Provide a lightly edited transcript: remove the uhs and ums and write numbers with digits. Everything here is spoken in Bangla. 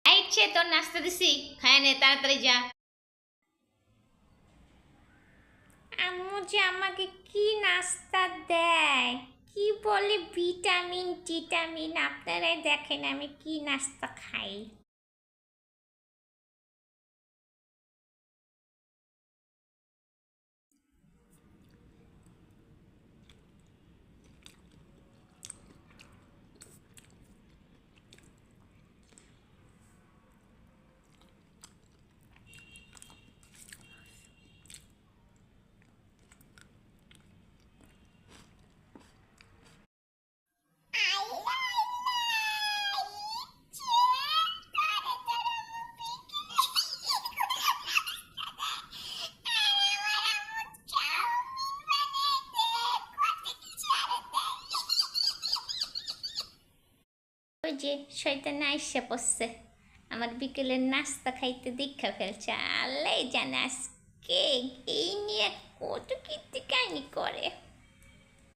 ইচ্ছে তোর নাস্তা দিছি, খায় নে তাড়াতাড়ি যা। আম্মু যে আমাকে কি নাস্তা দেয়, কি বলে ভিটামিন টিটামিন, আপনারাই দেখেন আমি কি নাস্তা খাই। ওই যে শয়তান আইসা পড়ছে, আমার বিকেলের নাস্তা খাইতে দীক্ষা ফেলছে। আল্লাহ জানে আজকে এই নিয়ে কত কীর্তি কাহিনী করে।